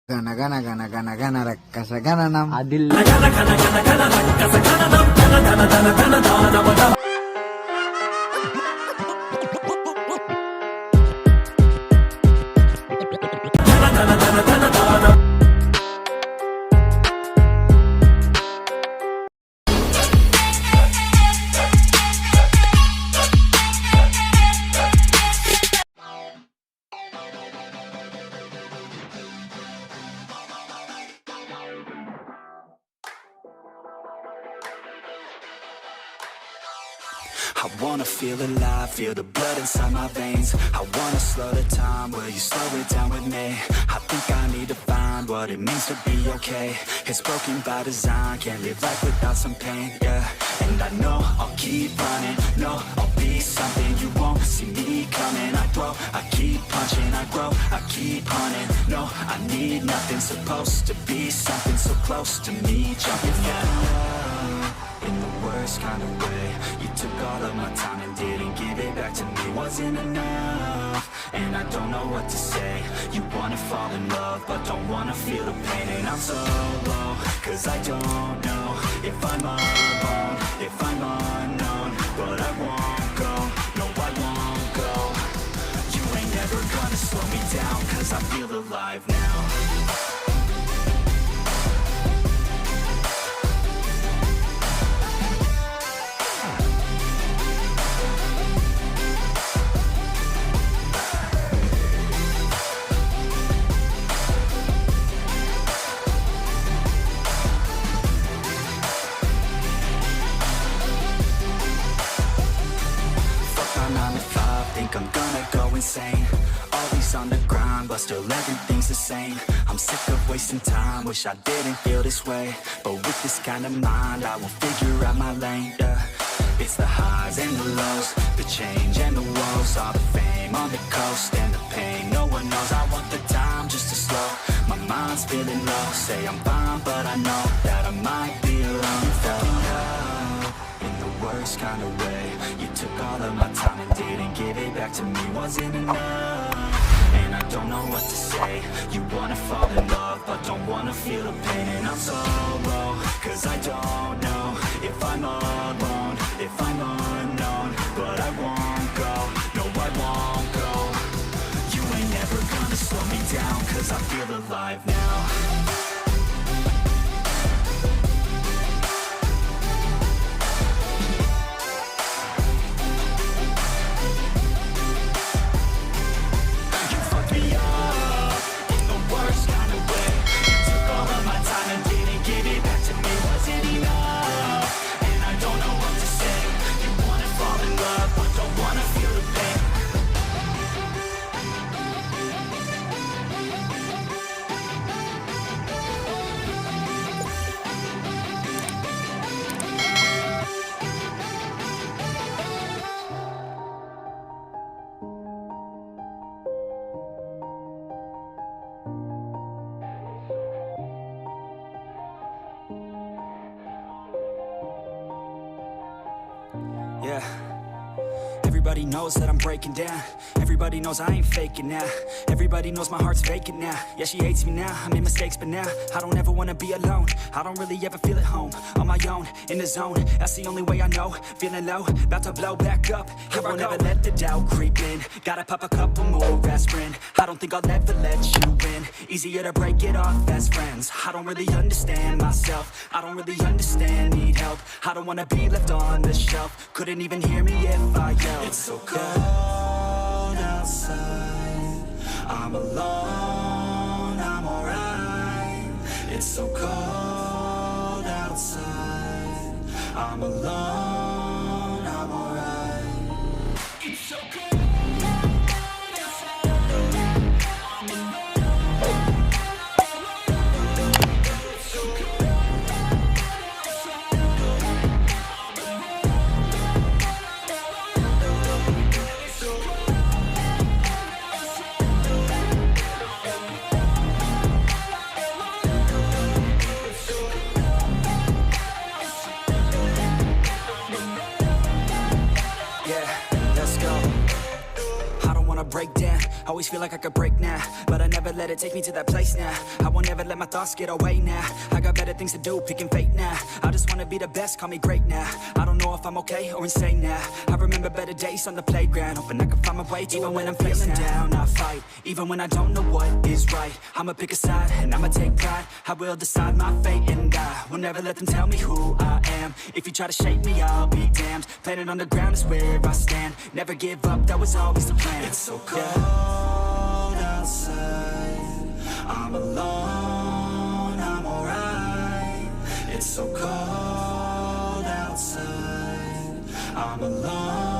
గన గన గన గన రక్కస గణనం Adil I wanna feel alive, feel the blood inside my veins. I wanna slow the time, will you slow it down with me? I think I need to find what it means to be okay. It's broken by design, can't live life without some pain, yeah. And I know I'll keep running, no, I'll be something you won't see me coming. I grow, I keep punching, I grow, I keep hunting. No, I need nothing, supposed to be something so close to me. Jumping out in the worst kind of way. You took all of my time and didn't give it back to me. Wasn't enough, and I don't know what to say. You wanna fall in love, but don't wanna feel the pain. And I'm so low, cause I don't know if I'm alone, if I'm unknown. But I won't go, no I won't go. You ain't never gonna slow me down, cause I feel alive now. Think I'm gonna go insane. Always on the grind, but still everything's the same. I'm sick of wasting time, wish I didn't feel this way. But with this kind of mind, I will figure out my lane, yeah. It's the highs and the lows, the change and the woes. All the fame on the coast and the pain no one knows. I want the time just to slow, my mind's feeling low. Say I'm fine, but I know that I might be alone. You felt in the worst kind of way. You took all of my time and didn't give it back to me. Wasn't enough, and I don't know what to say. You wanna fall in love, but don't wanna feel the pain. And I'm so low, cause I don't know if I'm alone, if I'm unknown. But I won't go, no I won't go. You ain't never gonna slow me down, cause I feel alive now. Yeah. Everybody knows that I'm breaking down. Everybody knows I ain't faking now. Everybody knows my heart's vacant now. Yeah, she hates me now, I made mistakes, but now I don't ever wanna be alone. I don't really ever feel at home. On my own, in the zone, that's the only way I know. Feeling low, about to blow back up. Here I never let the doubt creep in. Gotta pop a couple more aspirin. I don't think I'll ever let you in. Easier to break it off best friends. I don't really understand myself, I don't really understand, need help. I don't wanna be left on the shelf. Couldn't even hear me if I yelled. It's so cold outside, I'm alone, I'm alright. It's so cold outside, I'm alone, I'm alright. It's so cold. Always feel like I could break now, but I never let it take me to that place now. I won't ever let my thoughts get away now. I got better things to do, picking fate now. I just wanna be the best, call me great now. I don't know if I'm okay or insane now. I remember better days on the playground, hoping I can find my way to even when I'm feeling down, I fight. Even when I don't know what is right, I'ma pick a side and I'ma take pride. I will decide my fate and I will never let them tell me who I am. If you try to shape me, I'll be damned. Planet on the ground is where I stand. Never give up, that was always the plan. It's so cold outside, I'm alone, I'm alright. It's so cold outside, I'm alone.